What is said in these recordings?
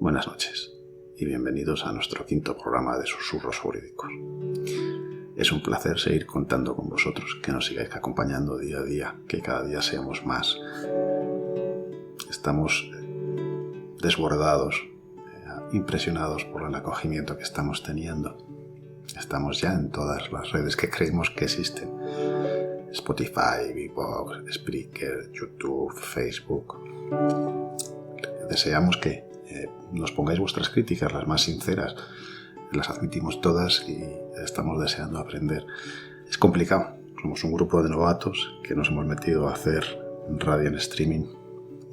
Buenas noches y bienvenidos a nuestro quinto programa de Susurros Jurídicos. Es un placer seguir contando con vosotros, que nos sigáis acompañando día a día, que cada día seamos más. Estamos desbordados, impresionados por el acogimiento que estamos teniendo. Estamos ya en todas las redes que creemos que existen. Spotify, VooX, Spreaker, YouTube, Facebook. Deseamos que nos pongáis vuestras críticas, las más sinceras. Las admitimos todas y estamos deseando aprender. Es complicado. Somos un grupo de novatos que nos hemos metido a hacer radio en streaming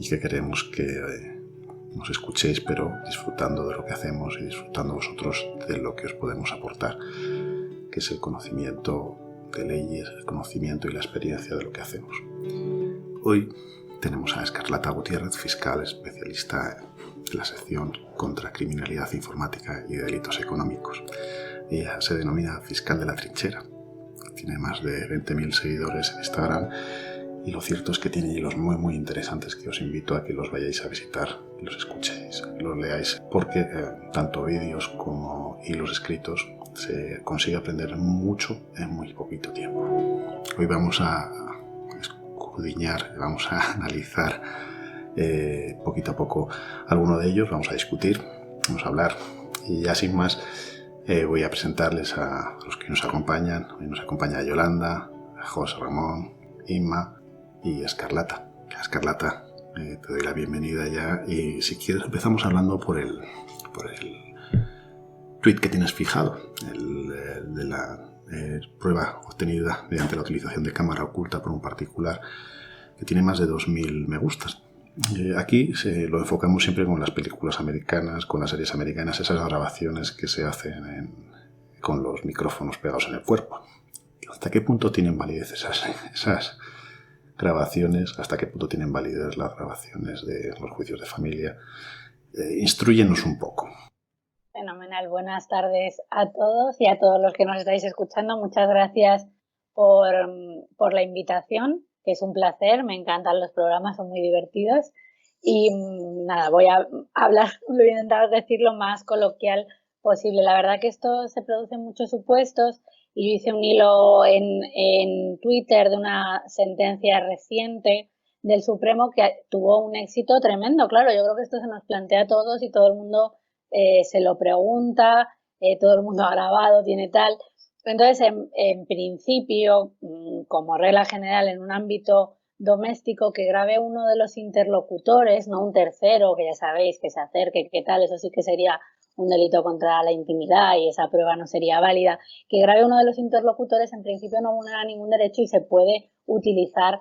y que queremos que nos escuchéis, pero disfrutando de lo que hacemos y disfrutando vosotros de lo que os podemos aportar, que es el conocimiento de leyes, el conocimiento y la experiencia de lo que hacemos. Hoy tenemos a Escarlata Gutiérrez, fiscal especialista en la sección contra criminalidad informática y delitos económicos. Ella se denomina fiscal de la trinchera. Tiene más de 20.000 seguidores en Instagram y lo cierto es que tiene hilos muy interesantes que os invito a que los vayáis a visitar, los escuchéis, los leáis, porque tanto vídeos como hilos escritos se consigue aprender mucho en muy poquito tiempo. Hoy vamos a escudriñar, vamos a analizar poquito a poco alguno de ellos, vamos a discutir, vamos a hablar y ya sin más voy a presentarles a los que nos acompañan. Hoy nos acompaña Yolanda, José Ramón, Inma y Escarlata. Escarlata, te doy la bienvenida ya y si quieres empezamos hablando por el tweet que tienes fijado, el de la prueba obtenida mediante la utilización de cámara oculta por un particular, que tiene más de 2.000 me gustas. Aquí lo enfocamos siempre con las películas americanas, con las series americanas, esas grabaciones que se hacen con los micrófonos pegados en el cuerpo. ¿Hasta qué punto tienen validez esas grabaciones? ¿Hasta qué punto tienen validez las grabaciones de los juicios de familia? Instrúyenos un poco. Fenomenal. Buenas tardes a todos y a todos los que nos estáis escuchando. Muchas gracias por la invitación, que es un placer. Me encantan los programas, son muy divertidos. Y nada, voy a intentar decir lo más coloquial posible. La verdad que esto se produce en muchos supuestos y yo hice un hilo en Twitter de una sentencia reciente del Supremo que tuvo un éxito tremendo. Claro, yo creo que esto se nos plantea a todos y todo el mundo se lo pregunta, todo el mundo ha grabado, tiene tal. Entonces, en principio, como regla general, en un ámbito doméstico, que grabe uno de los interlocutores, no un tercero, que ya sabéis, que se acerque, que tal, eso sí que sería un delito contra la intimidad y esa prueba no sería válida. Que grabe uno de los interlocutores, en principio no vulnera ningún derecho y se puede utilizar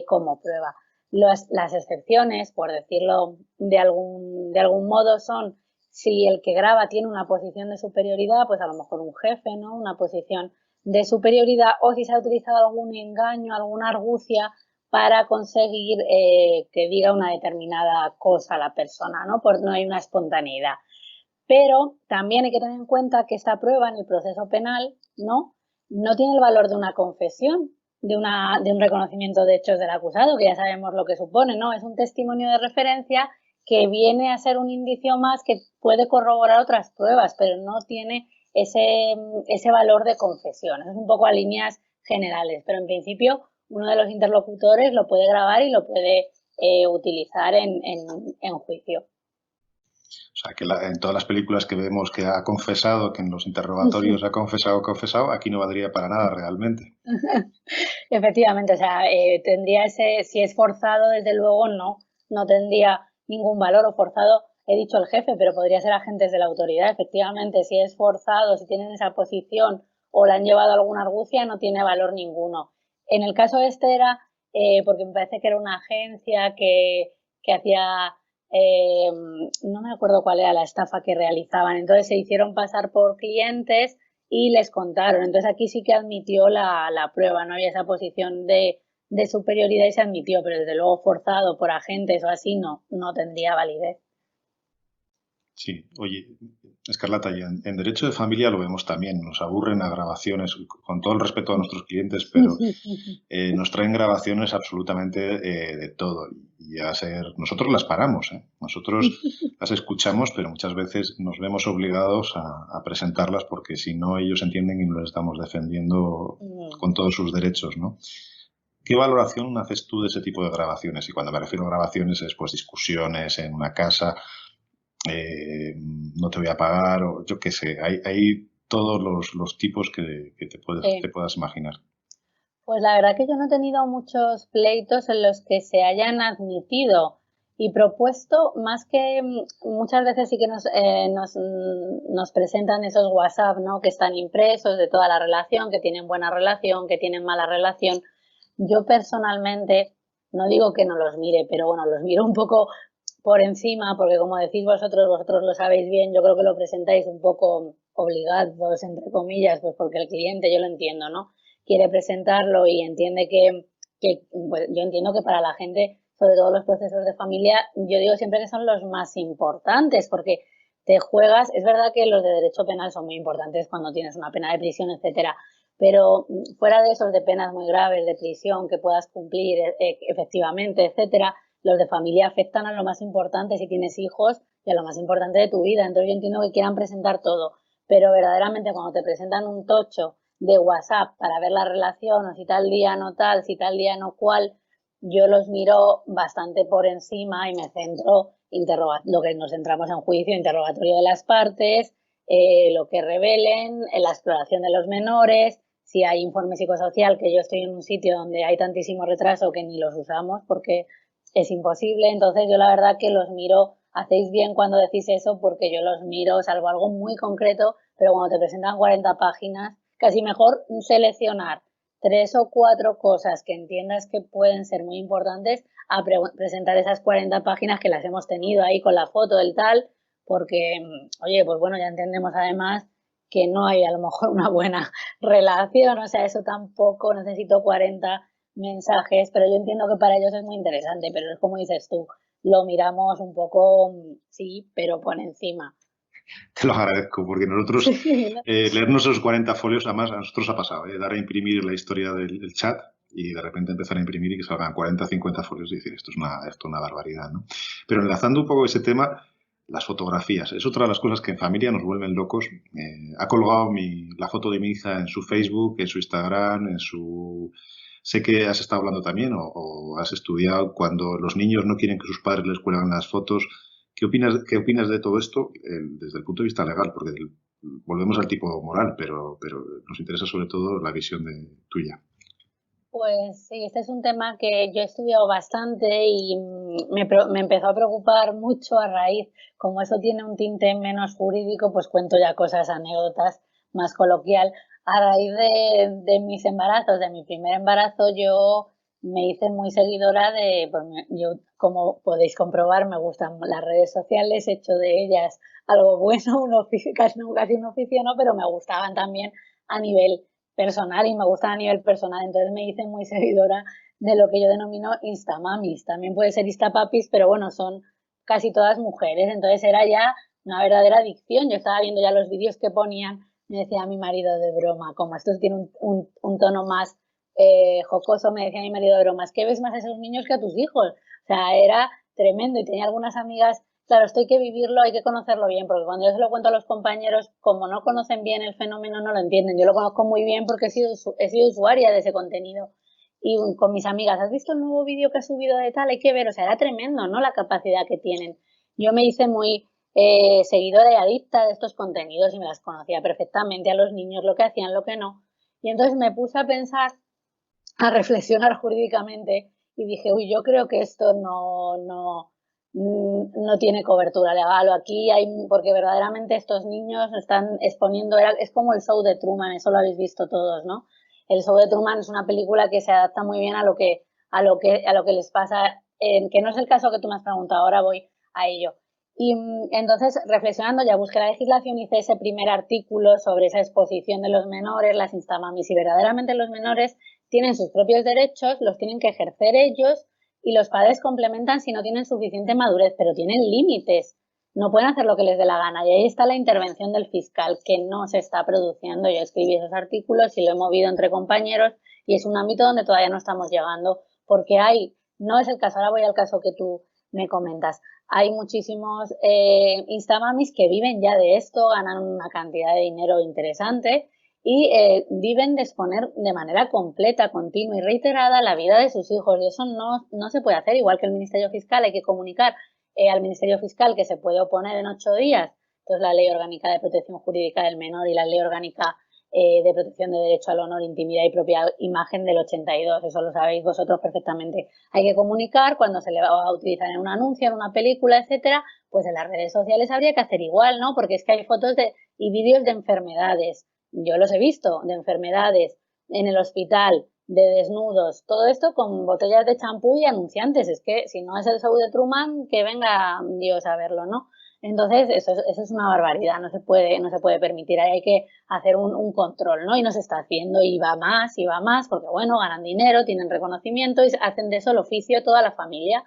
como prueba. Las excepciones, por decirlo de algún modo, son si el que graba tiene una posición de superioridad, pues a lo mejor un jefe, ¿no? Una posición de superioridad, o si se ha utilizado algún engaño, alguna argucia para conseguir que diga una determinada cosa la persona, ¿no? No hay una espontaneidad. Pero también hay que tener en cuenta que esta prueba en el proceso penal, no tiene el valor de una confesión, de un reconocimiento de hechos del acusado, que ya sabemos lo que supone, ¿no? Es un testimonio de referencia que viene a ser un indicio más que puede corroborar otras pruebas, pero no tiene ese valor de confesión. Es un poco a líneas generales, pero en principio uno de los interlocutores lo puede grabar y lo puede utilizar en juicio. O sea, que en todas las películas que vemos que ha confesado, que en los interrogatorios ha confesado, aquí no valdría para nada realmente. Efectivamente, o sea, tendría si es forzado, desde luego no tendría ningún valor, o forzado, he dicho el jefe, pero podría ser agentes de la autoridad. Efectivamente, si es forzado, si tienen esa posición o le han llevado alguna argucia, no tiene valor ninguno. En el caso este era, porque me parece que era una agencia que hacía, no me acuerdo cuál era la estafa que realizaban, entonces se hicieron pasar por clientes y les contaron. Entonces aquí sí que admitió la prueba, no había esa posición de superioridad y se admitió, pero desde luego forzado por agentes o así no tendría validez. Sí, oye, Escarlata, y en derecho de familia lo vemos también. Nos aburren a grabaciones, con todo el respeto a nuestros clientes, pero nos traen grabaciones absolutamente de todo. Y a ser, nosotros las paramos, ¿eh? Nosotros las escuchamos, pero muchas veces nos vemos obligados a presentarlas porque si no ellos entienden que nos les estamos defendiendo con todos sus derechos, ¿no? ¿Qué valoración haces tú de ese tipo de grabaciones? Y cuando me refiero a grabaciones es pues discusiones en una casa, no te voy a pagar, o yo qué sé, hay todos los tipos que te puedas imaginar. Pues la verdad que yo no he tenido muchos pleitos en los que se hayan admitido y propuesto, más que muchas veces sí que nos presentan esos WhatsApp, ¿no? Que están impresos de toda la relación, que tienen buena relación, que tienen mala relación. Yo personalmente, no digo que no los mire, pero bueno, los miro un poco por encima, porque como decís vosotros lo sabéis bien, yo creo que lo presentáis un poco obligados, entre comillas, pues porque el cliente, yo lo entiendo, ¿no? Quiere presentarlo y entiende que pues yo entiendo que para la gente, sobre todo los procesos de familia, yo digo siempre que son los más importantes, porque te juegas, es verdad que los de derecho penal son muy importantes cuando tienes una pena de prisión, etcétera, pero fuera de esos de penas muy graves de prisión que puedas cumplir efectivamente, etcétera, los de familia afectan a lo más importante si tienes hijos y a lo más importante de tu vida. Entonces yo entiendo que quieran presentar todo, pero verdaderamente cuando te presentan un tocho de WhatsApp para ver la relación o si tal día no tal, si tal día no cual, yo los miro bastante por encima y me centro lo que nos centramos en juicio, interrogatorio de las partes, lo que revelen, en la exploración de los menores, si hay informe psicosocial, que yo estoy en un sitio donde hay tantísimo retraso que ni los usamos porque es imposible. Entonces yo la verdad que los miro, hacéis bien cuando decís eso porque yo los miro, salvo algo muy concreto, pero cuando te presentan 40 páginas, casi mejor seleccionar 3 o 4 cosas que entiendas que pueden ser muy importantes a presentar esas 40 páginas que las hemos tenido ahí con la foto del tal, porque, oye, pues bueno, ya entendemos además que no hay a lo mejor una buena relación, o sea, eso tampoco necesito 40 mensajes, pero yo entiendo que para ellos es muy interesante, pero es como dices tú, lo miramos un poco, sí, pero por encima. Te lo agradezco, porque nosotros, leernos esos 40 folios, además a nosotros ha pasado, dar a imprimir la historia del chat y de repente empezar a imprimir y que salgan 40, 50 folios y decir, esto es una barbaridad, ¿no? Pero enlazando un poco ese tema, las fotografías. Es otra de las cosas que en familia nos vuelven locos. Ha colgado la foto de mi hija en su Facebook, en su Instagram, en su... Sé que has estado hablando también o has estudiado cuando los niños no quieren que sus padres les cuelgan las fotos. Qué opinas de todo esto desde el punto de vista legal? Porque volvemos al tipo moral, pero nos interesa sobre todo la visión tuya. Pues sí, este es un tema que yo he estudiado bastante y me empezó a preocupar mucho a raíz, como eso tiene un tinte menos jurídico, pues cuento ya cosas, anécdotas más coloquial. A raíz de mis embarazos, de mi primer embarazo, yo me hice muy seguidora pues yo, como podéis comprobar, me gustan las redes sociales, he hecho de ellas algo bueno, casi un oficio, no, pero me gustaban también a nivel personal y me gustan a nivel personal, entonces me hice muy seguidora de lo que yo denomino instamamis, también puede ser instapapis, pero bueno, son casi todas mujeres, entonces era ya una verdadera adicción, yo estaba viendo ya los vídeos que ponían, me decía mi marido de broma, como estos tienen un tono más jocoso, me decía mi marido de broma, es que ves más a esos niños que a tus hijos, o sea, era tremendo y tenía algunas amigas. Claro, esto hay que vivirlo, hay que conocerlo bien, porque cuando yo se lo cuento a los compañeros, como no conocen bien el fenómeno, no lo entienden. Yo lo conozco muy bien porque he sido usuaria de ese contenido. Y con mis amigas, ¿has visto el nuevo vídeo que ha subido de tal? Hay que ver, o sea, era tremendo, ¿no? La capacidad que tienen. Yo me hice muy seguidora y adicta de estos contenidos y me las conocía perfectamente a los niños, lo que hacían, lo que no. Y entonces me puse a pensar, a reflexionar jurídicamente y dije, uy, yo creo que esto no tiene cobertura legal o aquí hay, porque verdaderamente estos niños están exponiendo, es como el show de Truman, eso lo habéis visto todos, ¿no? El show de Truman es una película que se adapta muy bien a lo que les pasa, que no es el caso que tú me has preguntado, ahora voy a ello. Y entonces, reflexionando, ya busqué la legislación, hice ese primer artículo sobre esa exposición de los menores, las instamamis, y verdaderamente los menores tienen sus propios derechos, los tienen que ejercer ellos y los padres complementan si no tienen suficiente madurez, pero tienen límites. no pueden hacer lo que les dé la gana. Y ahí está la intervención del fiscal, que no se está produciendo. Yo escribí esos artículos y lo he movido entre compañeros y es un ámbito donde todavía no estamos llegando, porque no es el caso, ahora voy al caso que tú me comentas, hay muchísimos instamamis que viven ya de esto, ganan una cantidad de dinero interesante y viven de exponer de manera completa, continua y reiterada la vida de sus hijos, y eso no se puede hacer. Igual que el Ministerio Fiscal, hay que comunicar al Ministerio Fiscal que se puede oponer en 8 días, entonces la Ley Orgánica de Protección Jurídica del Menor y la Ley Orgánica de Protección de Derecho al Honor, Intimidad y Propia Imagen del 82, eso lo sabéis vosotros perfectamente. Hay que comunicar cuando se le va a utilizar en un anuncio, en una película, etcétera. Pues en las redes sociales habría que hacer igual, ¿no? Porque es que hay fotos y vídeos de enfermedades, yo los he visto, de enfermedades en el hospital, de desnudos, todo esto con botellas de champú y anunciantes. Es que si no es el show de Truman, que venga Dios a verlo, ¿no? Entonces, eso es una barbaridad, no se puede permitir, hay que hacer un control, ¿no? Y no se está haciendo, y va más, porque bueno, ganan dinero, tienen reconocimiento y hacen de eso el oficio toda la familia.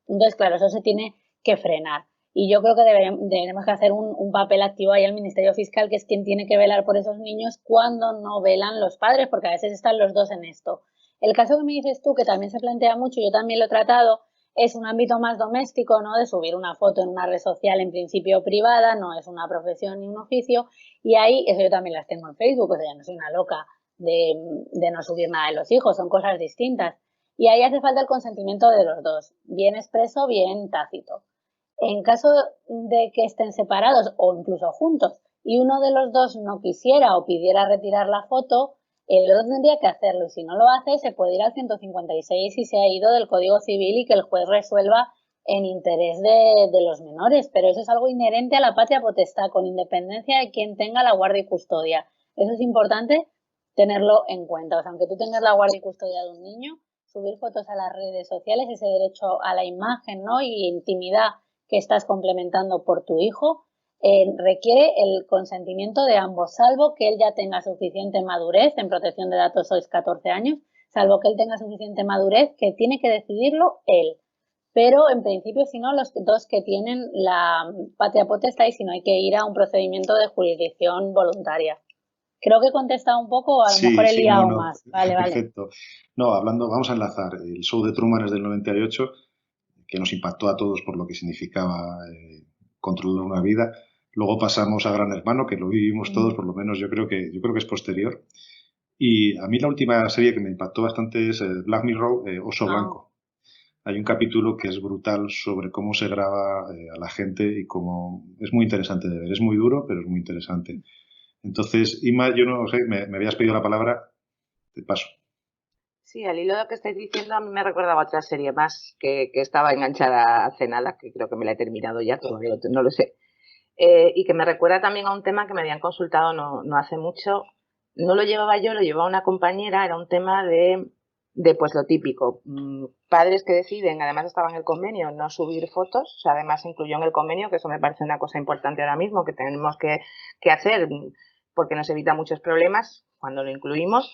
Entonces, claro, eso se tiene que frenar. Y yo creo que debemos que hacer un papel activo ahí al Ministerio Fiscal, que es quien tiene que velar por esos niños cuando no velan los padres, porque a veces están los dos en esto. El caso que me dices tú, que también se plantea mucho, yo también lo he tratado, es un ámbito más doméstico, ¿no? De subir una foto en una red social en principio privada, no es una profesión ni un oficio, y ahí, eso yo también las tengo en Facebook, o sea, ya no soy una loca de no subir nada de los hijos, son cosas distintas. Y ahí hace falta el consentimiento de los dos, bien expreso, bien tácito. En caso de que estén separados o incluso juntos y uno de los dos no quisiera o pidiera retirar la foto, el otro tendría que hacerlo, y si no lo hace se puede ir al 156 y se ha ido del Código Civil y que el juez resuelva en interés de los menores, pero eso es algo inherente a la patria potestad, con independencia de quien tenga la guardia y custodia. Eso es importante tenerlo en cuenta. O sea, aunque tú tengas la guardia y custodia de un niño, subir fotos a las redes sociales, ese derecho a la imagen, ¿no? Y intimidad que estás complementando por tu hijo, requiere el consentimiento de ambos, salvo que él ya tenga suficiente madurez. En protección de datos sois 14 años, salvo que él tenga suficiente madurez, que tiene que decidirlo él. Pero en principio, si no, los dos que tienen la patria potestad, y si no, hay que ir a un procedimiento de jurisdicción voluntaria. Creo que he contestado un poco, o a lo mejor he liado más. Vale, perfecto. No, vamos a enlazar. El show de Truman es del 98, que nos impactó a todos por lo que significaba controlar una vida. Luego pasamos a Gran Hermano, que lo vivimos todos, por lo menos yo creo que es posterior. Y a mí la última serie que me impactó bastante es Black Mirror, Oso Blanco. Hay un capítulo que es brutal sobre cómo se graba a la gente y cómo es muy interesante de ver. Es muy duro, pero es muy interesante. Entonces, Inma, yo no sé, me habías pedido la palabra, te paso. Sí, al hilo de lo que estáis diciendo, a mí me recordaba otra serie más que estaba enganchada hace nada, que creo que me la he terminado ya, todavía no lo sé. Y que me recuerda también a un tema que me habían consultado no hace mucho. No lo llevaba yo, lo llevaba una compañera. Era un tema de pues lo típico. Padres que deciden, además estaba en el convenio, no subir fotos. O sea, además se incluyó en el convenio, que eso me parece una cosa importante ahora mismo, que tenemos que hacer, porque nos evita muchos problemas cuando lo incluimos.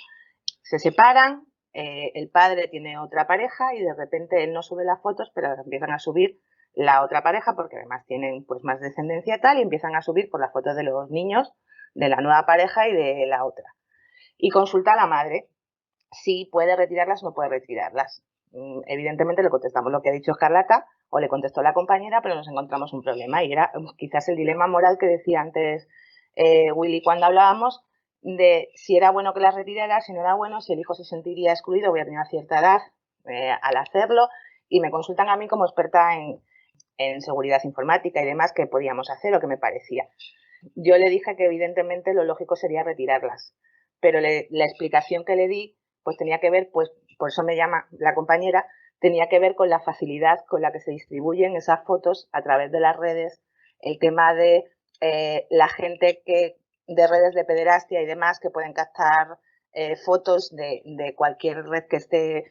Se separan, el padre tiene otra pareja y de repente él no sube las fotos, pero empiezan a subir la otra pareja, porque además tienen pues más descendencia tal, y empiezan a subir por las fotos de los niños de la nueva pareja y de la otra. Y consulta a la madre si puede retirarlas o no puede retirarlas. Evidentemente le contestamos lo que ha dicho Escarlata, o le contestó la compañera, pero nos encontramos un problema, y era quizás el dilema moral que decía antes Willy cuando hablábamos de si era bueno que las retirara, si no era bueno, si el hijo se sentiría excluido, voy a tener cierta edad al hacerlo, y me consultan a mí como experta en seguridad informática y demás, qué podíamos hacer o qué me parecía. Yo le dije que evidentemente lo lógico sería retirarlas, pero la explicación que le di pues tenía que ver, pues por eso me llama la compañera, tenía que ver con la facilidad con la que se distribuyen esas fotos a través de las redes, el tema de la gente de redes de pederastia y demás que pueden captar fotos de cualquier red que esté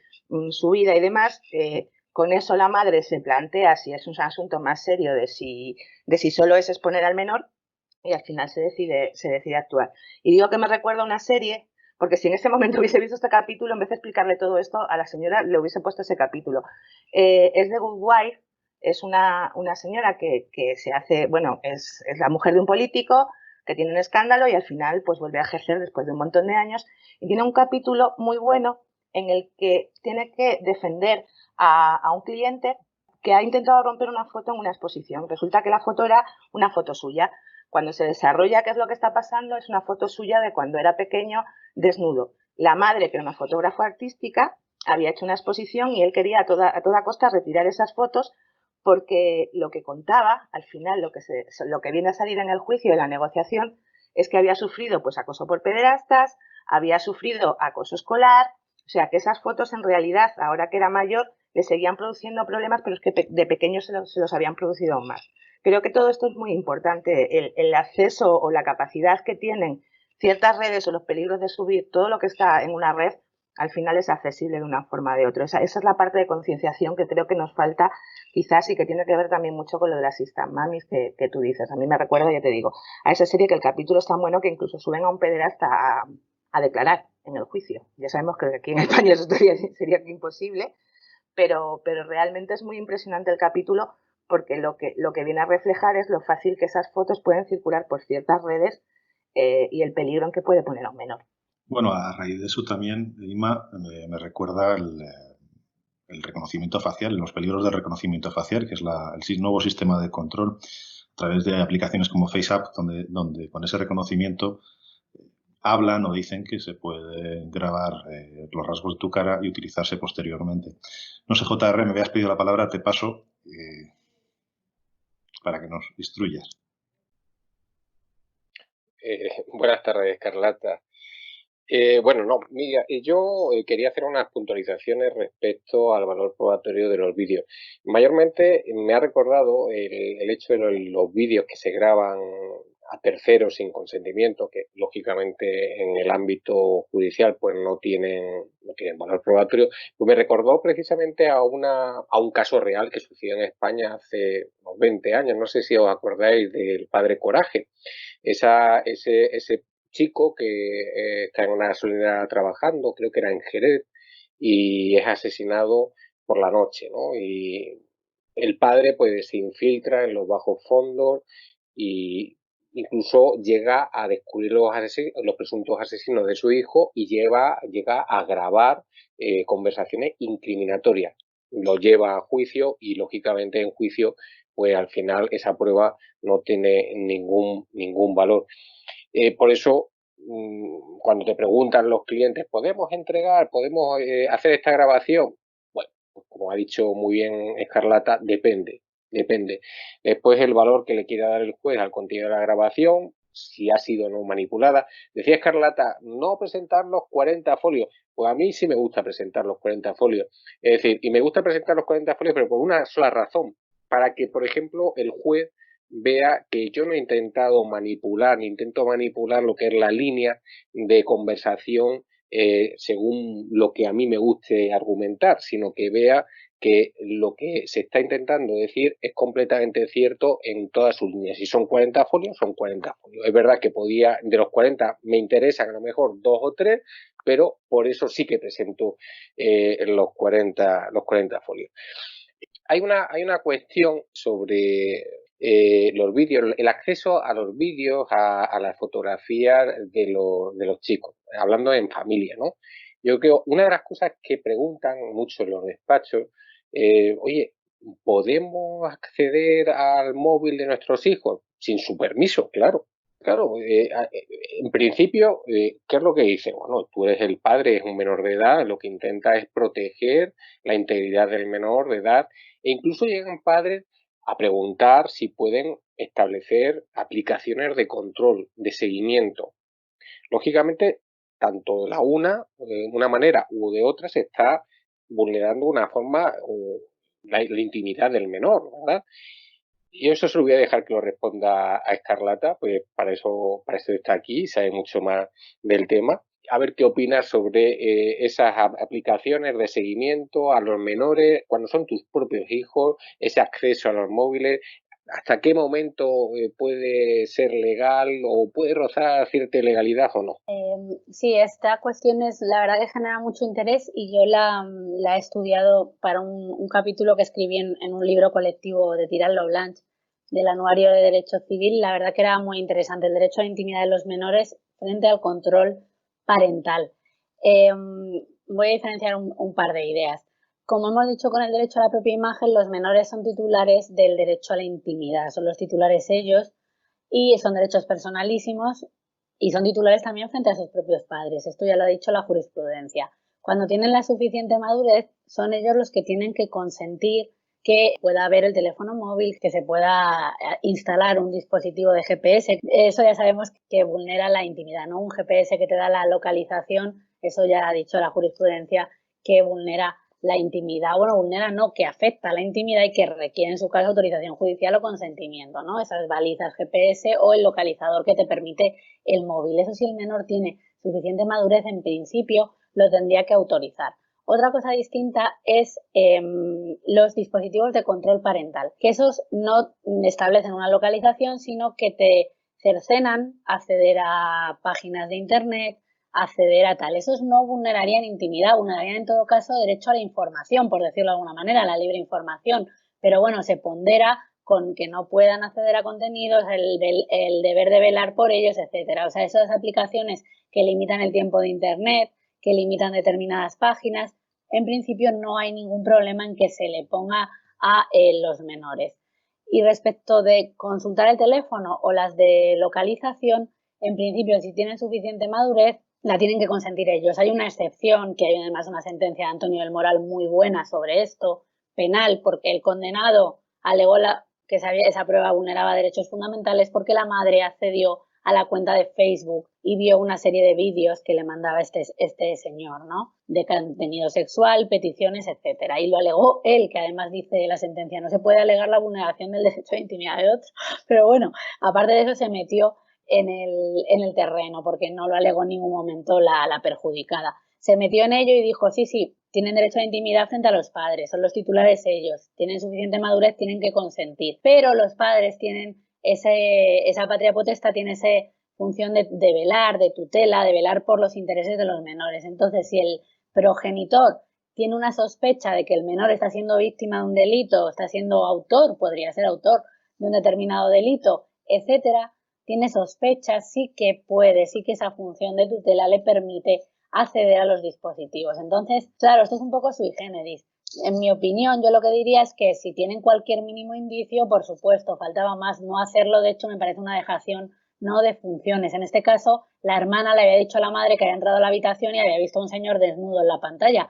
subida y demás. Con eso la madre se plantea si es un asunto más serio de si solo es exponer al menor, y al final se decide actuar. Y digo que me recuerda una serie, porque si en ese momento hubiese visto este capítulo, en vez de explicarle todo esto a la señora, le hubiese puesto ese capítulo. Es de Good Wife, es una señora que se hace, bueno, es la mujer de un político que tiene un escándalo y al final pues vuelve a ejercer después de un montón de años, y tiene un capítulo muy bueno en el que tiene que defender a un cliente que ha intentado romper una foto en una exposición. Resulta que la foto era una foto suya. Cuando se desarrolla qué es lo que está pasando, es una foto suya de cuando era pequeño, desnudo. La madre, que era una fotógrafa artística, había hecho una exposición y él quería a toda costa retirar esas fotos, porque lo que contaba, al final, lo que viene a salir en el juicio de la negociación, es que había sufrido pues acoso por pederastas, había sufrido acoso escolar, o sea que esas fotos en realidad, ahora que era mayor, le seguían produciendo problemas, pero es que de pequeños se los habían producido aún más. Creo que todo esto es muy importante, el acceso o la capacidad que tienen ciertas redes o los peligros de subir todo lo que está en una red, al final es accesible de una forma o de otra. Esa es la parte de concienciación que creo que nos falta quizás, y que tiene que ver también mucho con lo de las Instant Mamis que tú dices. A mí me recuerda, ya te digo, a esa serie que el capítulo es tan bueno que incluso suben a un pederasta a declarar en el juicio. Ya sabemos que aquí en España eso sería imposible, pero realmente es muy impresionante el capítulo, porque lo que viene a reflejar es lo fácil que esas fotos pueden circular por ciertas redes, y el peligro en que puede poner a un menor. Bueno, a raíz de eso también, Ima, me recuerda el reconocimiento facial, los peligros del reconocimiento facial, que es el nuevo sistema de control a través de aplicaciones como FaceApp, donde con ese reconocimiento hablan o dicen que se pueden grabar los rasgos de tu cara y utilizarse posteriormente. No sé, JR, me habías pedido la palabra, te paso para que nos instruyas. Buenas tardes, Escarlata. Bueno, no, mira, yo quería hacer unas puntualizaciones respecto al valor probatorio de los vídeos. Mayormente me ha recordado el hecho de los vídeos que se graban a terceros sin consentimiento, que lógicamente en el ámbito judicial pues no tienen valor probatorio. Pues me recordó precisamente a un caso real que sucedió en España hace unos 20 años. No sé si os acordáis del padre Coraje. Ese chico que está en una gasolinera trabajando, creo que era en Jerez, y es asesinado por la noche, ¿no? Y el padre pues se infiltra en los bajos fondos y incluso llega a descubrir los presuntos asesinos de su hijo y llega a grabar conversaciones incriminatorias. Lo lleva a juicio y lógicamente en juicio pues al final esa prueba no tiene ningún valor. Por eso, cuando te preguntan los clientes, ¿podemos hacer esta grabación? Bueno, pues como ha dicho muy bien Escarlata, depende. Después el valor que le quiera dar el juez al contenido de la grabación, si ha sido o no manipulada. Decía Escarlata, no presentar los 40 folios. Pues a mí sí me gusta presentar los 40 folios. Es decir, y me gusta presentar los 40 folios, pero por una sola razón. Para que, por ejemplo, el juez vea que yo no he intentado manipular, ni intento manipular lo que es la línea de conversación según lo que a mí me guste argumentar, sino que vea que lo que se está intentando decir es completamente cierto en todas sus líneas. Si son 40 folios, son 40 folios. Es verdad que de los 40 me interesan a lo mejor 2 o 3, pero por eso sí que presento los 40 folios. Hay una cuestión sobre los vídeos, el acceso a los vídeos, a las fotografías de los chicos, hablando en familia, ¿no? Yo creo, una de las cosas que preguntan mucho en los despachos, oye, ¿podemos acceder al móvil de nuestros hijos? Sin su permiso, claro. Claro, en principio, ¿qué es lo que dice? Bueno, tú eres el padre, es un menor de edad, lo que intenta es proteger la integridad del menor de edad, e incluso llegan padres a preguntar si pueden establecer aplicaciones de control, de seguimiento. Lógicamente, tanto de una manera u de otra, se está vulnerando una forma la intimidad del menor, ¿verdad? Y eso se lo voy a dejar que lo responda a Escarlata, pues para eso está aquí, sabe mucho más del tema. A ver qué opinas sobre esas aplicaciones de seguimiento a los menores, cuando son tus propios hijos, ese acceso a los móviles. ¿hasta qué momento puede ser legal o puede rozar cierta ilegalidad o no? Sí, esta cuestión es la verdad que genera mucho interés y yo la he estudiado para un capítulo que escribí en un libro colectivo de Tirant lo Blanch del Anuario de Derecho Civil. La verdad que era muy interesante el derecho a la intimidad de los menores frente al control parental. Voy a diferenciar un par de ideas. Como hemos dicho con el derecho a la propia imagen, los menores son titulares del derecho a la intimidad, son los titulares ellos y son derechos personalísimos y son titulares también frente a sus propios padres. Esto ya lo ha dicho la jurisprudencia. Cuando tienen la suficiente madurez, son ellos los que tienen que consentir que pueda haber el teléfono móvil, que se pueda instalar un dispositivo de GPS. Eso ya sabemos que vulnera la intimidad, ¿no? Un GPS que te da la localización, eso ya ha dicho la jurisprudencia que vulnera la intimidad, bueno, vulnera no, que afecta a la intimidad y que requiere en su caso autorización judicial o consentimiento, ¿no? Esas balizas GPS o el localizador que te permite el móvil. Eso si el menor tiene suficiente madurez, en principio lo tendría que autorizar. Otra cosa distinta es los dispositivos de control parental, que esos no establecen una localización, sino que te cercenan acceder a páginas de internet, acceder a tal. Esos no vulnerarían intimidad, vulnerarían en todo caso derecho a la información, por decirlo de alguna manera, a la libre información. Pero bueno, se pondera con que no puedan acceder a contenidos, el deber de velar por ellos, etcétera. O sea, esas aplicaciones que limitan el tiempo de internet, que limitan determinadas páginas, en principio no hay ningún problema en que se le ponga a los menores. Y respecto de consultar el teléfono o las de localización, en principio, si tienen suficiente madurez, la tienen que consentir ellos. Hay una excepción, que hay además una sentencia de Antonio del Moral muy buena sobre esto, penal, porque el condenado alegó que esa prueba vulneraba derechos fundamentales porque la madre accedió a la cuenta de Facebook y vio una serie de vídeos que le mandaba este señor, ¿no? De contenido sexual, peticiones, etcétera. Y lo alegó él, que además dice la sentencia, no se puede alegar la vulneración del derecho de intimidad de otro. Pero bueno, aparte de eso se metió en el terreno, porque no lo alegó en ningún momento la perjudicada. Se metió en ello y dijo, sí, tienen derecho a intimidad frente a los padres, son los titulares ellos, tienen suficiente madurez, tienen que consentir. Pero los padres tienen esa patria potestad, tiene esa función de velar, de tutela, de velar por los intereses de los menores. Entonces, si el progenitor tiene una sospecha de que el menor está siendo víctima de un delito, está siendo autor, podría ser autor de un determinado delito, etcétera, tiene sospechas, sí que esa función de tutela le permite acceder a los dispositivos. Entonces, claro, esto es un poco sui generis. En mi opinión, yo lo que diría es que si tienen cualquier mínimo indicio, por supuesto, faltaba más no hacerlo. De hecho, me parece una dejación no de funciones. En este caso, la hermana le había dicho a la madre que había entrado a la habitación y había visto a un señor desnudo en la pantalla.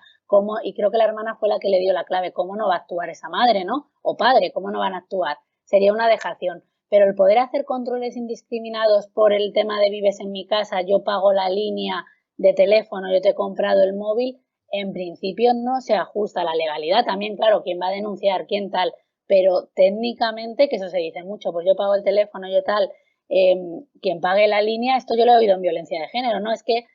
Y creo que la hermana fue la que le dio la clave. ¿Cómo no va a actuar esa madre, no? O padre, ¿cómo no van a actuar? Sería una dejación. Pero el poder hacer controles indiscriminados por el tema de vives en mi casa, yo pago la línea de teléfono, yo te he comprado el móvil, en principio no se ajusta a la legalidad. También, claro, quién va a denunciar, quién tal, pero técnicamente, que eso se dice mucho, pues yo pago el teléfono, yo tal, quien pague la línea, esto yo lo he oído en violencia de género, ¿no? Es que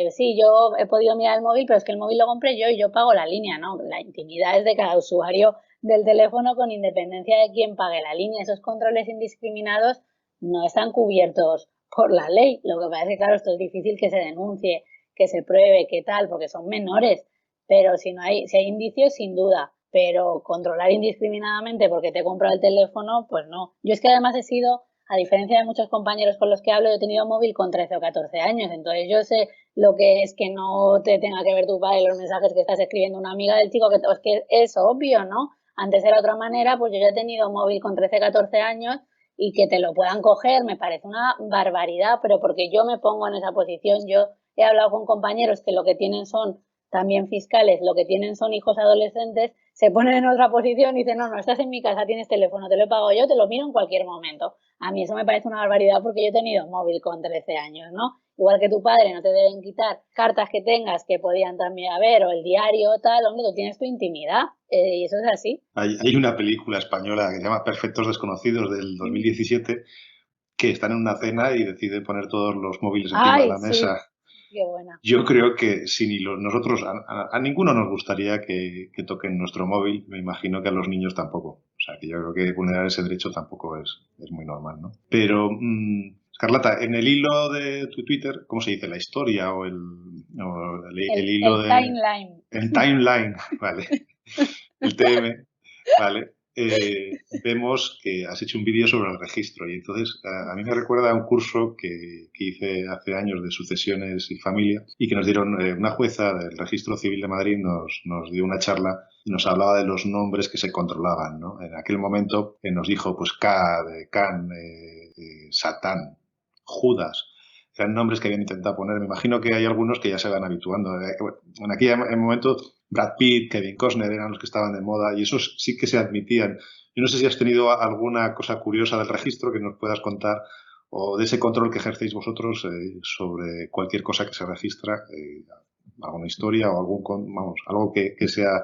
sí, yo he podido mirar el móvil, pero es que el móvil lo compré yo y yo pago la línea, ¿no? La intimidad es de cada usuario del teléfono con independencia de quién pague la línea. Esos controles indiscriminados no están cubiertos por la ley. Lo que pasa es que, claro, esto es difícil que se denuncie, que se pruebe, que tal, porque son menores. Pero si hay indicios, sin duda. Pero controlar indiscriminadamente porque te he comprado el teléfono, pues no. Yo es que además he sido, a diferencia de muchos compañeros con los que hablo, yo he tenido móvil con 13 o 14 años. Entonces yo sé lo que es que no te tenga que ver tu padre los mensajes que estás escribiendo una amiga del chico, es que es obvio, ¿no? Antes era otra manera, pues yo ya he tenido móvil con 13, 14 años y que te lo puedan coger me parece una barbaridad, pero porque yo me pongo en esa posición. Yo he hablado con compañeros que lo que tienen son también fiscales, lo que tienen son hijos adolescentes, se ponen en otra posición y dicen, no, estás en mi casa, tienes teléfono, te lo he pagado yo, te lo miro en cualquier momento. A mí eso me parece una barbaridad porque yo he tenido móvil con 13 años, ¿no? Igual que tu padre, no te deben quitar cartas que tengas que podían también haber, o el diario o tal, hombre, tú tienes tu intimidad, y eso es así. Hay una película española que se llama Perfectos Desconocidos del 2017 que están en una cena y deciden poner todos los móviles encima de la mesa. Qué buena. Yo creo que nosotros, a ninguno nos gustaría que toquen nuestro móvil, me imagino que a los niños tampoco. O sea, que yo creo que vulnerar ese derecho tampoco es muy normal, ¿no? Pero, Escarlata, en el hilo de tu Twitter, ¿cómo se dice? ¿La historia o el hilo el de... timeline. El timeline, vale. El TM, vale. Vemos que has hecho un vídeo sobre el registro y entonces a mí me recuerda a un curso que hice hace años de sucesiones y familia y que nos dieron una jueza del Registro Civil de Madrid nos dio una charla y nos hablaba de los nombres que se controlaban, ¿no? En aquel momento nos dijo pues K, de Can, Satán, Judas. Eran nombres que habían intentado poner. Me imagino que hay algunos que ya se van habituando. En aquel momento Brad Pitt, Kevin Costner eran los que estaban de moda y esos sí que se admitían. Yo no sé si has tenido alguna cosa curiosa del registro que nos puedas contar o de ese control que ejercéis vosotros sobre cualquier cosa que se registra, alguna historia o algo que sea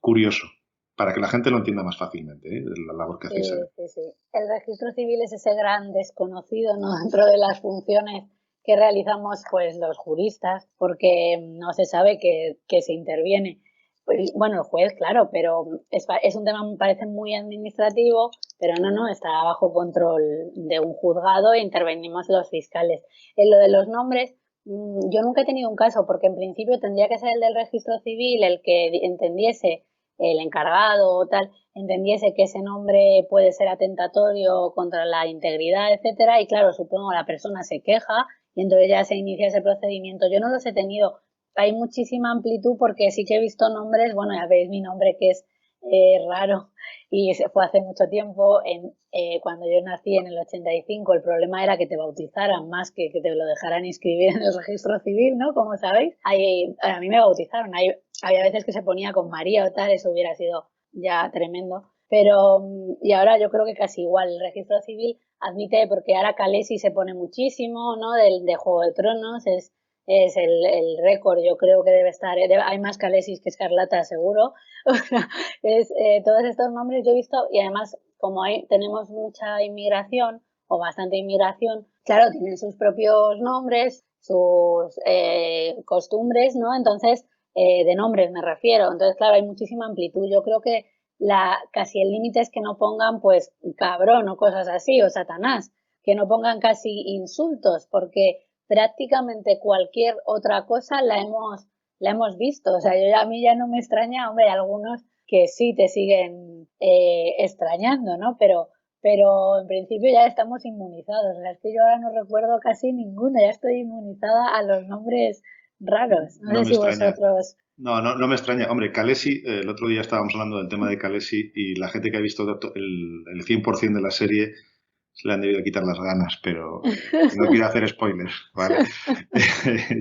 curioso para que la gente lo entienda más fácilmente, la labor que hacéis. Sí. El registro civil es ese gran desconocido, ¿no? Dentro de las funciones que realizamos pues los juristas, porque no se sabe que se interviene. Pues, bueno, el juez, claro, pero es un tema, me parece, muy administrativo, pero no, está bajo control de un juzgado e intervenimos los fiscales. En lo de los nombres, yo nunca he tenido un caso, porque en principio tendría que ser el del registro civil el que entendiese, el encargado o tal, entendiese que ese nombre puede ser atentatorio contra la integridad, etcétera, y claro, supongo la persona se queja y entonces ya se inicia ese procedimiento. Yo no los he tenido. Hay muchísima amplitud porque sí que he visto nombres, bueno, ya veis mi nombre que es raro y fue hace mucho tiempo, cuando yo nací en el 85, el problema era que te bautizaran más que te lo dejaran inscribir en el registro civil, ¿no? Como sabéis, a mí me bautizaron, había veces que se ponía con María o tal, eso hubiera sido ya tremendo, pero y ahora yo creo que casi igual, el registro civil admite, porque ahora Khaleesi se pone muchísimo, ¿no? De Juego de Tronos, es el récord, yo creo que debe estar, hay más Khaleesi que Escarlata seguro. Todos estos nombres yo he visto, y además como tenemos mucha inmigración o bastante inmigración, claro, tienen sus propios nombres, sus costumbres, ¿no? Entonces, de nombres me refiero, entonces claro, hay muchísima amplitud. Yo creo que casi el límite es que no pongan pues cabrón o cosas así, o Satanás, que no pongan casi insultos, porque prácticamente cualquier otra cosa la hemos visto. O sea, a mí ya no me extraña, hombre, algunos que sí te siguen extrañando, ¿no? Pero en principio ya estamos inmunizados. O sea, es que yo ahora no recuerdo casi ninguno, ya estoy inmunizada a los nombres raros. No sé si vosotros... No me extraña. Hombre, Khaleesi, el otro día estábamos hablando del tema de Khaleesi y la gente que ha visto el 100% de la serie se le han debido quitar las ganas, pero no quiero hacer spoilers, ¿vale?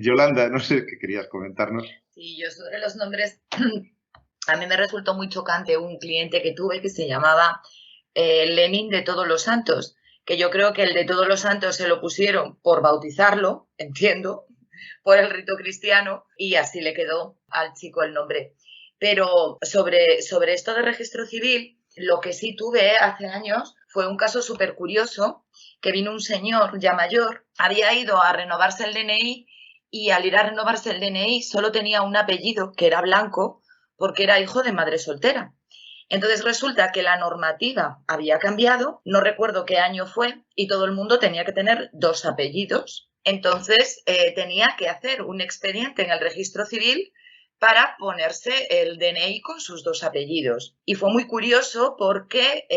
Yolanda, no sé qué querías comentarnos. Sí, yo sobre los nombres, a mí me resultó muy chocante un cliente que tuve que se llamaba Lenin de Todos los Santos, que yo creo que el de Todos los Santos se lo pusieron por bautizarlo, entiendo, por el rito cristiano, y así le quedó al chico el nombre. Pero sobre esto de registro civil, lo que sí tuve hace años fue un caso súper curioso, que vino un señor ya mayor, había ido a renovarse el DNI y al ir a renovarse el DNI solo tenía un apellido, que era Blanco, porque era hijo de madre soltera. Entonces resulta que la normativa había cambiado, no recuerdo qué año fue, y todo el mundo tenía que tener 2 apellidos. Entonces tenía que hacer un expediente en el registro civil para ponerse el DNI con sus 2 apellidos. Y fue muy curioso porque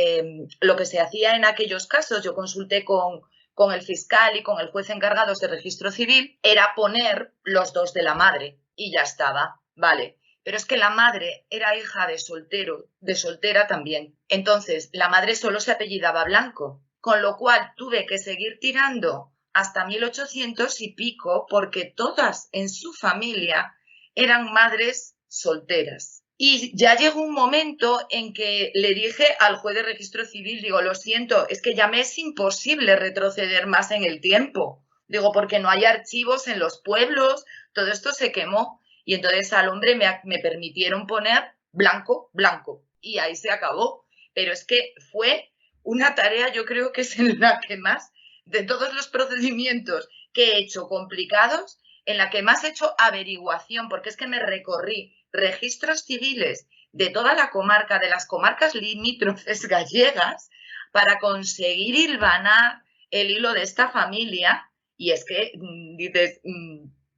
lo que se hacía en aquellos casos, yo consulté con el fiscal y con el juez encargados de registro civil, era poner los 2 de la madre y ya estaba, vale. Pero es que la madre era hija de soltera también. Entonces, la madre solo se apellidaba Blanco, con lo cual tuve que seguir tirando hasta 1800 y pico porque todas en su familia eran madres solteras. Y ya llegó un momento en que le dije al juez de registro civil, digo, lo siento, es que ya me es imposible retroceder más en el tiempo. Digo, porque no hay archivos en los pueblos, todo esto se quemó. Y entonces al hombre me permitieron poner Blanco, Blanco. Y ahí se acabó. Pero es que fue una tarea, yo creo que es en la que más, de todos los procedimientos que he hecho complicados, en la que más he hecho averiguación, porque es que me recorrí registros civiles de toda la comarca, de las comarcas limítrofes gallegas, para conseguir hilvanar el hilo de esta familia. Y es que dices,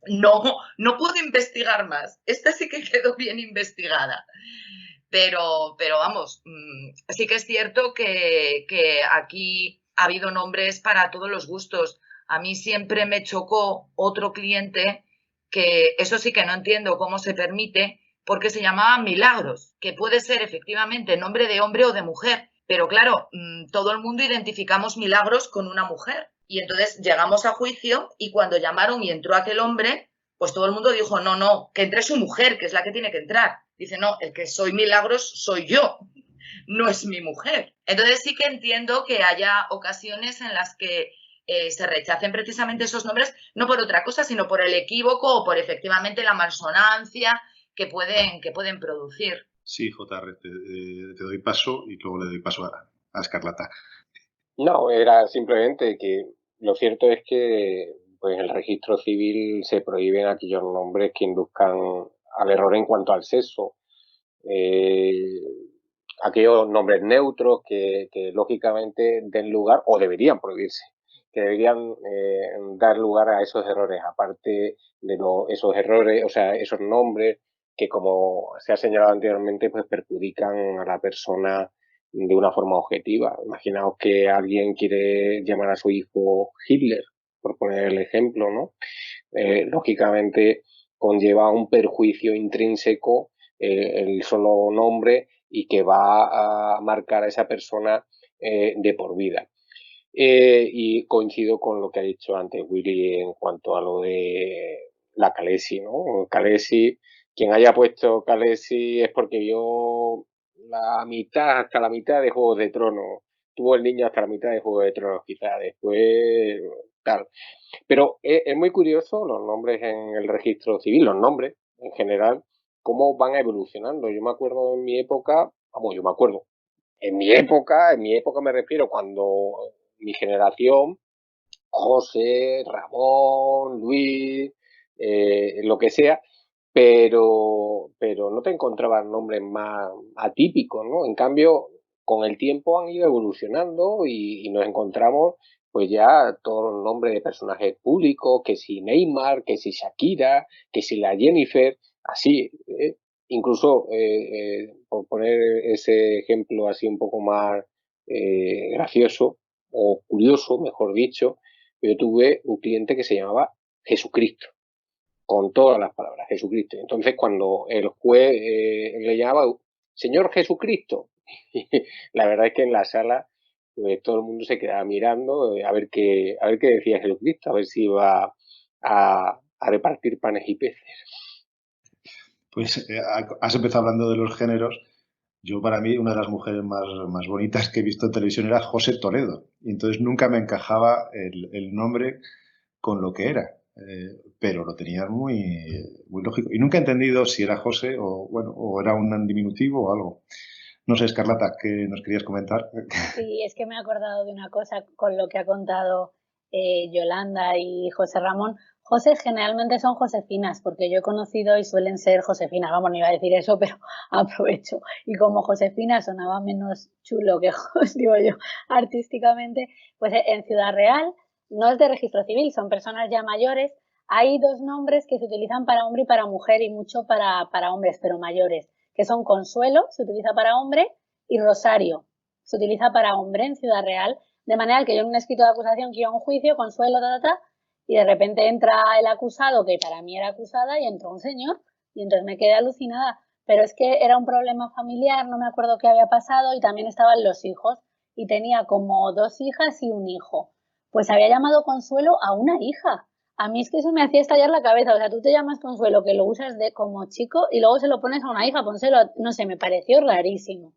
no puedo investigar más. Esta sí que quedó bien investigada. Pero vamos, sí que es cierto que aquí ha habido nombres para todos los gustos. A mí siempre me chocó otro cliente que eso sí que no entiendo cómo se permite, porque se llamaba Milagros, que puede ser efectivamente nombre de hombre o de mujer. Pero claro, todo el mundo identificamos Milagros con una mujer. Y entonces llegamos a juicio y cuando llamaron y entró aquel hombre, pues todo el mundo dijo, no, que entre su mujer, que es la que tiene que entrar. Dice, no, el que soy Milagros soy yo, no es mi mujer. Entonces sí que entiendo que haya ocasiones en las que se rechacen precisamente esos nombres, no por otra cosa, sino por el equívoco o por efectivamente la malsonancia que pueden producir. Sí, JR, te doy paso y luego le doy paso a Escarlata. No, era simplemente que lo cierto es que pues en el registro civil se prohíben aquellos nombres que induzcan al error en cuanto al sexo. Aquellos nombres neutros que lógicamente den lugar, o deberían prohibirse, que deberían dar lugar a esos errores, aparte de esos errores, o sea, esos nombres que, como se ha señalado anteriormente, pues perjudican a la persona de una forma objetiva. Imaginaos que alguien quiere llamar a su hijo Hitler, por poner el ejemplo, ¿no? Lógicamente conlleva un perjuicio intrínseco el solo nombre y que va a marcar a esa persona de por vida. Y coincido con lo que ha dicho antes Willy en cuanto a lo de la Khaleesi, ¿no? Khaleesi, quien haya puesto Khaleesi es porque vio hasta la mitad de Juegos de Tronos. Tuvo el niño hasta la mitad de Juegos de Tronos, quizás después tal. Pero es muy curioso los nombres en el registro civil, los nombres en general, cómo van evolucionando. Yo me acuerdo en mi época, en mi época me refiero cuando mi generación, José, Ramón, Luis, lo que sea, pero no te encontrabas nombres más atípicos, ¿no? En cambio, con el tiempo han ido evolucionando y nos encontramos pues ya todos los nombres de personajes públicos, que si Neymar, que si Shakira, que si la Jennifer, así, incluso por poner ese ejemplo así un poco más gracioso o curioso, mejor dicho, yo tuve un cliente que se llamaba Jesucristo, con todas las palabras, Jesucristo. Entonces, cuando el juez le llamaba Señor Jesucristo, la verdad es que en la sala pues todo el mundo se quedaba mirando a ver qué decía Jesucristo, a ver si iba a repartir panes y peces. Pues has empezado hablando de los géneros. Yo, para mí, una de las mujeres más bonitas que he visto en televisión era José Toledo. Y entonces nunca me encajaba el nombre con lo que era. Pero lo tenía muy lógico. Y nunca he entendido si era José o era un diminutivo o algo. No sé, Escarlata, ¿qué nos querías comentar? Sí, es que me he acordado de una cosa con lo que ha contado Yolanda y José Ramón. José generalmente son Josefinas, porque yo he conocido y suelen ser Josefinas. Vamos, no iba a decir eso, pero aprovecho. Y como Josefina sonaba menos chulo que digo yo, artísticamente, pues en Ciudad Real no es de registro civil, son personas ya mayores. Hay dos nombres que se utilizan para hombre y para mujer y mucho para hombres, pero mayores, que son Consuelo, se utiliza para hombre, y Rosario, se utiliza para hombre en Ciudad Real, de manera que yo en un escrito de acusación quiero un juicio, Consuelo, y de repente entra el acusado, que para mí era acusada, y entró un señor, y entonces me quedé alucinada. Pero es que era un problema familiar, no me acuerdo qué había pasado, y también estaban los hijos, y tenía como 2 hijas y un hijo. Pues había llamado Consuelo a una hija. A mí es que eso me hacía estallar la cabeza. O sea, tú te llamas Consuelo, que lo usas como chico, y luego se lo pones a una hija, pónselo, no sé, me pareció rarísimo.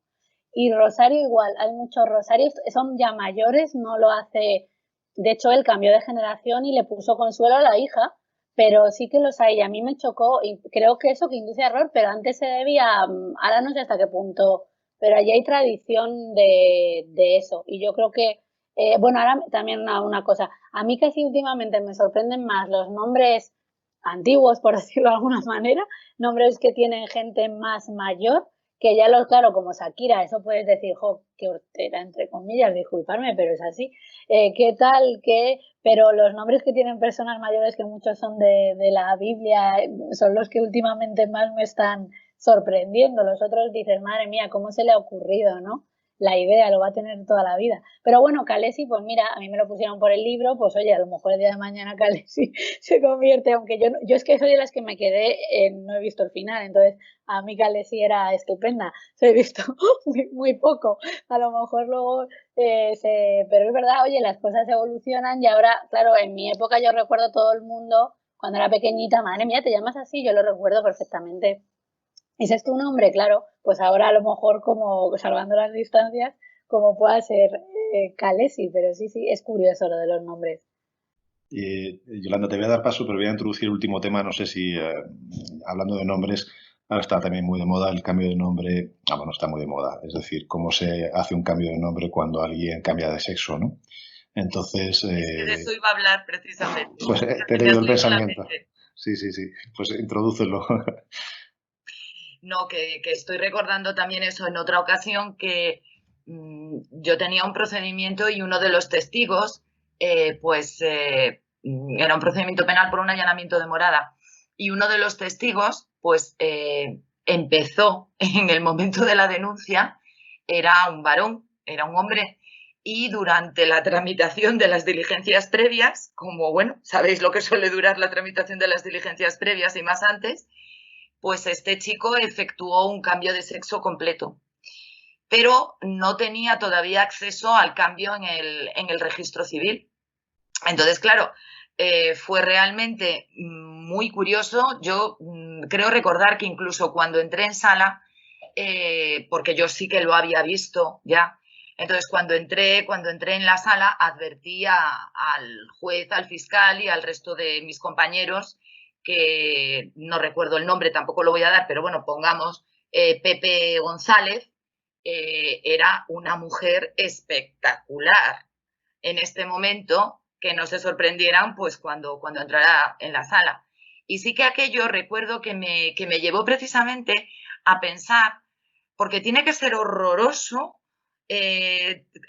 Y Rosario igual, hay muchos Rosarios, son ya mayores, no lo hace. De hecho, él cambió de generación y le puso Consuelo a la hija, pero sí que los hay. A mí me chocó y creo que eso que induce a error, pero antes se debía, ahora no sé hasta qué punto, pero allí hay tradición de eso. Y yo creo que, bueno, ahora también una cosa, a mí casi últimamente me sorprenden más los nombres antiguos, por decirlo de alguna manera, nombres que tienen gente más mayor, que ya claro, como Shakira, eso puedes decir, jo, qué hortera, entre comillas, disculparme, pero es así. ¿Qué tal? ¿Qué? Pero los nombres que tienen personas mayores, que muchos son de la Biblia, son los que últimamente más me están sorprendiendo. Los otros dices, madre mía, ¿cómo se le ha ocurrido, no? La idea lo va a tener toda la vida. Pero bueno, Khaleesi, pues mira, a mí me lo pusieron por el libro, pues oye, a lo mejor el día de mañana Khaleesi se convierte, aunque yo es que soy de las que me quedé, no he visto el final, entonces a mí Khaleesi era estupenda, se he visto muy poco, a lo mejor luego, pero es verdad, oye, las cosas evolucionan y ahora, claro, en mi época yo recuerdo todo el mundo, cuando era pequeñita, madre mía, te llamas así, yo lo recuerdo perfectamente. ¿Ese es tu nombre? Claro, pues ahora a lo mejor como salvando las distancias, como pueda ser Khaleesi, pero sí, es curioso lo de los nombres. Yolanda, te voy a dar paso, pero voy a introducir el último tema. No sé si, hablando de nombres, ahora está también muy de moda el cambio de nombre. Bueno, está muy de moda. Es decir, cómo se hace un cambio de nombre cuando alguien cambia de sexo, ¿no? Entonces... Es que de eso iba a hablar precisamente. Pues te he leído el pensamiento. Sí. Pues introdúcelo. No, que estoy recordando también eso en otra ocasión, que yo tenía un procedimiento y uno de los testigos, era un procedimiento penal por un allanamiento de morada. Y uno de los testigos, pues empezó en el momento de la denuncia, era un varón, era un hombre, y durante la tramitación de las diligencias previas, como bueno, sabéis lo que suele durar la tramitación de las diligencias previas y más antes, pues este chico efectuó un cambio de sexo completo, pero no tenía todavía acceso al cambio en el registro civil. Entonces, claro, fue realmente muy curioso. Yo creo recordar que incluso cuando entré en sala, porque yo sí que lo había visto ya, entonces cuando entré en la sala advertí al juez, al fiscal y al resto de mis compañeros, que no recuerdo el nombre, tampoco lo voy a dar, pero bueno, pongamos Pepe González, era una mujer espectacular. En este momento, que no se sorprendieran pues cuando entrara en la sala. Y sí que aquello recuerdo que me llevó precisamente a pensar, porque tiene que ser horroroso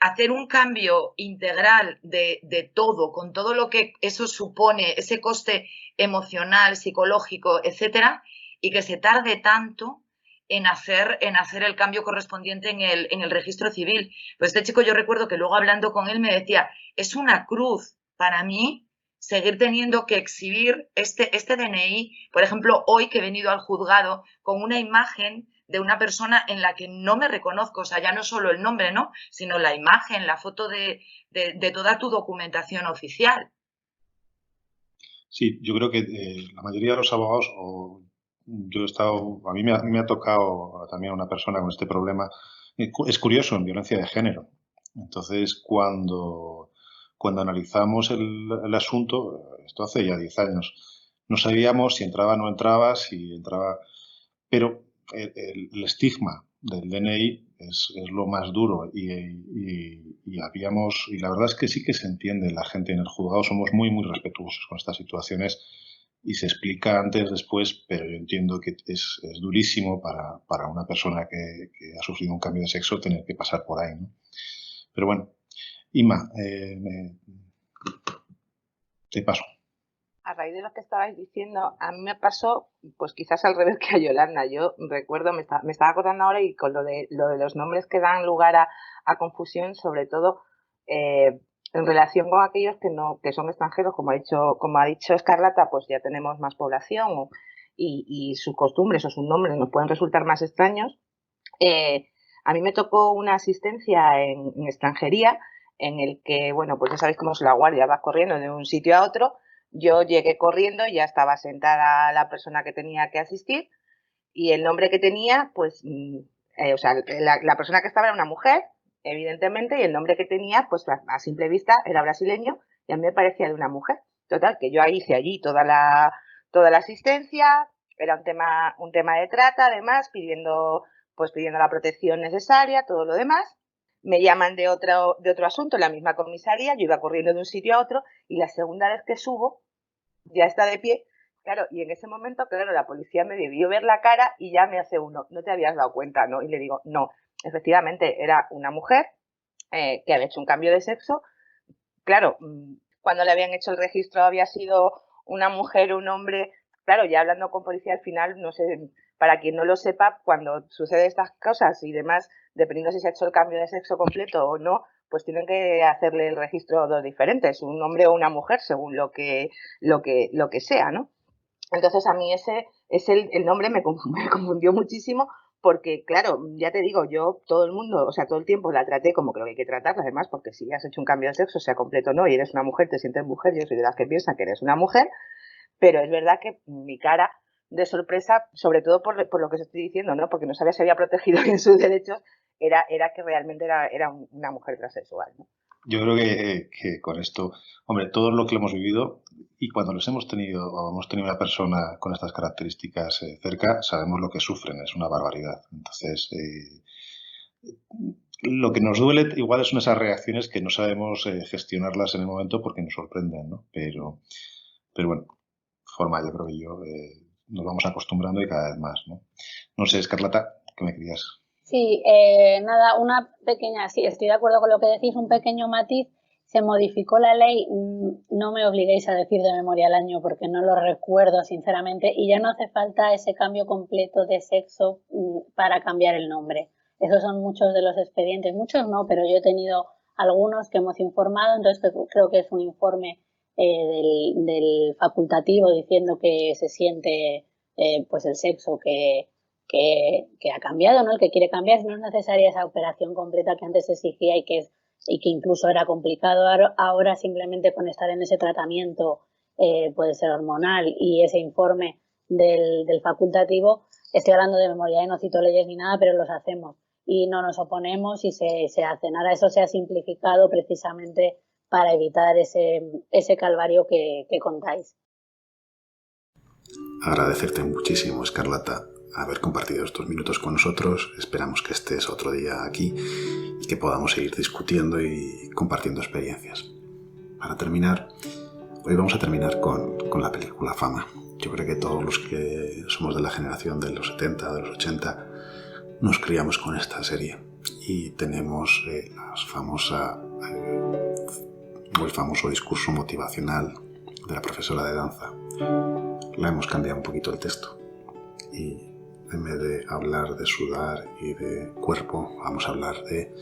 hacer un cambio integral de todo, con todo lo que eso supone, ese coste emocional, psicológico, etcétera, y que se tarde tanto en hacer el cambio correspondiente en el registro civil. Pues este chico, yo recuerdo que luego hablando con él me decía, es una cruz para mí seguir teniendo que exhibir este DNI, por ejemplo, hoy que he venido al juzgado con una imagen de una persona en la que no me reconozco, o sea, ya no solo el nombre, ¿no?, sino la imagen, la foto de toda tu documentación oficial. Sí, yo creo que la mayoría de los abogados, yo he estado, a mí me ha tocado también una persona con este problema. Es curioso, en violencia de género. Entonces, cuando analizamos el asunto, esto hace ya 10 años, no sabíamos si entraba o no entraba, si entraba, pero el estigma del DNI es lo más duro y la verdad es que sí que se entiende, la gente en el juzgado somos muy respetuosos con estas situaciones y se explica antes, después, pero yo entiendo que es durísimo para una persona que ha sufrido un cambio de sexo tener que pasar por ahí, ¿no? Pero bueno, Inma, te paso. A raíz de lo que estabais diciendo, a mí me pasó, pues quizás al revés que a Yolanda. Yo recuerdo, me estaba acordando ahora, y con lo de los nombres que dan lugar a confusión, sobre todo en relación con aquellos que son extranjeros, como ha dicho Escarlata, pues ya tenemos más población y sus costumbres o sus nombres nos pueden resultar más extraños. A mí me tocó una asistencia en extranjería en el que, bueno, pues ya sabéis cómo es la guardia, vas corriendo de un sitio a otro. Yo llegué corriendo, ya estaba sentada la persona que tenía que asistir y el nombre que tenía, pues, o sea, la persona que estaba era una mujer, evidentemente, y el nombre que tenía, pues a simple vista era brasileño y a mí me parecía de una mujer. Total, que yo hice allí toda la asistencia, era un tema de trata, además, pidiendo la protección necesaria, todo lo demás. Me llaman de otro asunto en la misma comisaría, yo iba corriendo de un sitio a otro y la segunda vez que subo, ya está de pie, Claro, y en ese momento, claro, la policía me debió ver la cara y ya me hace uno, no te habías dado cuenta, ¿no? Y le digo, no, efectivamente, era una mujer que había hecho un cambio de sexo. Claro, cuando le habían hecho el registro había sido una mujer o un hombre. Claro, ya hablando con policía al final, no sé, para quien no lo sepa, cuando sucede estas cosas y demás, dependiendo si se ha hecho el cambio de sexo completo o no, pues tienen que hacerle el registro dos diferentes, un hombre o una mujer, según lo que sea, ¿no? Entonces a mí el nombre me confundió muchísimo porque, claro, ya te digo, yo todo el mundo, o sea, todo el tiempo la traté como creo que hay que tratarla, además, porque si has hecho un cambio de sexo, sea completo o no, y eres una mujer, te sientes mujer, yo soy de las que piensan que eres una mujer, pero es verdad que mi cara de sorpresa, sobre todo por lo que os estoy diciendo, ¿no? Porque no sabía si había protegido bien sus derechos, era que realmente era una mujer transexual, ¿no? Yo creo que con esto, hombre, todo lo que lo hemos vivido y cuando los hemos tenido o hemos tenido una persona con estas características cerca, sabemos lo que sufren, es una barbaridad. Entonces, lo que nos duele igual son esas reacciones que no sabemos gestionarlas en el momento porque nos sorprenden, ¿no? Pero bueno, forma, yo creo que nos vamos acostumbrando y cada vez más, ¿no? No sé, Escarlata, ¿qué me querías? Sí, nada, una pequeña, sí, estoy de acuerdo con lo que decís, un pequeño matiz. Se modificó la ley, no me obliguéis a decir de memoria el año porque no lo recuerdo sinceramente, y ya no hace falta ese cambio completo de sexo para cambiar el nombre. Esos son muchos de los expedientes, muchos no, pero yo he tenido algunos que hemos informado, entonces creo que es un informe del facultativo diciendo que se siente pues el sexo que ha cambiado, ¿no? El que quiere cambiar, no es necesaria esa operación completa que antes se exigía y que incluso era complicado. Ahora simplemente con estar en ese tratamiento puede ser hormonal y ese informe del facultativo, estoy hablando de memoria, no cito leyes ni nada, pero los hacemos y no nos oponemos y se hacen. Ahora eso se ha simplificado precisamente para evitar ese calvario que contáis. Agradecerte muchísimo, Escarlata, haber compartido estos minutos con nosotros. Esperamos que estés otro día aquí y que podamos seguir discutiendo y compartiendo experiencias. Para terminar, hoy vamos a terminar con la película Fama. Yo creo que todos los que somos de la generación de los 70, de los 80, nos criamos con esta serie y tenemos el famoso discurso motivacional de la profesora de danza. La hemos cambiado un poquito el texto y en vez de hablar de sudar y de cuerpo, vamos a hablar de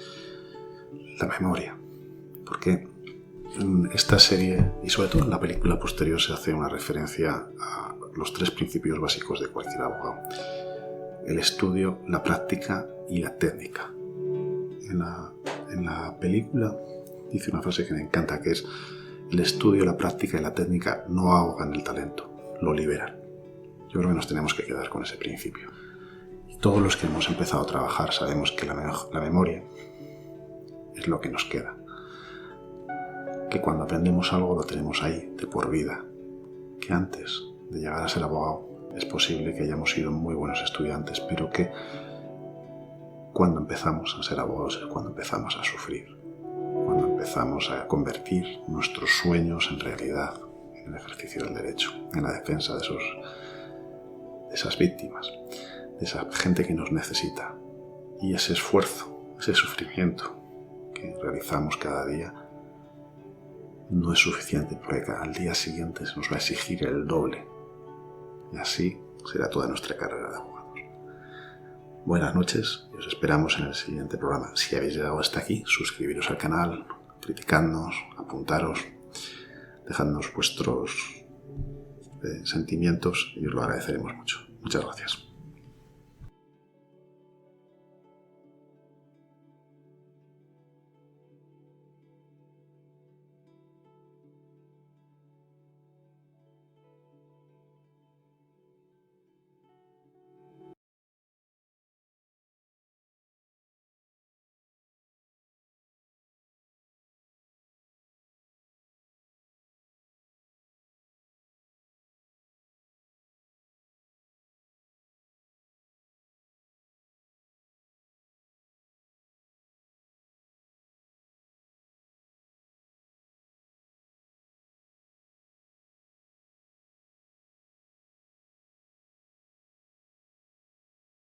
la memoria. Porque en esta serie, y sobre todo en la película posterior, se hace una referencia a los 3 principios básicos de cualquier abogado: el estudio, la práctica y la técnica. En la película dice una frase que me encanta, que es: el estudio, la práctica y la técnica no ahogan el talento, lo liberan. Yo creo que nos tenemos que quedar con ese principio. Y todos los que hemos empezado a trabajar sabemos que la memoria es lo que nos queda. Que cuando aprendemos algo lo tenemos ahí de por vida. Que antes de llegar a ser abogado es posible que hayamos sido muy buenos estudiantes, pero que cuando empezamos a ser abogados es cuando empezamos a sufrir. Cuando empezamos a convertir nuestros sueños en realidad, en el ejercicio del derecho, en la defensa de esas víctimas, de esa gente que nos necesita. Y ese esfuerzo, ese sufrimiento que realizamos cada día no es suficiente, porque al día siguiente se nos va a exigir el doble. Y así será toda nuestra carrera de abogados. Buenas noches y os esperamos en el siguiente programa. Si habéis llegado hasta aquí, suscribiros al canal, criticadnos, apuntaros, dejadnos vuestros sentimientos y os lo agradeceremos mucho. Muchas gracias.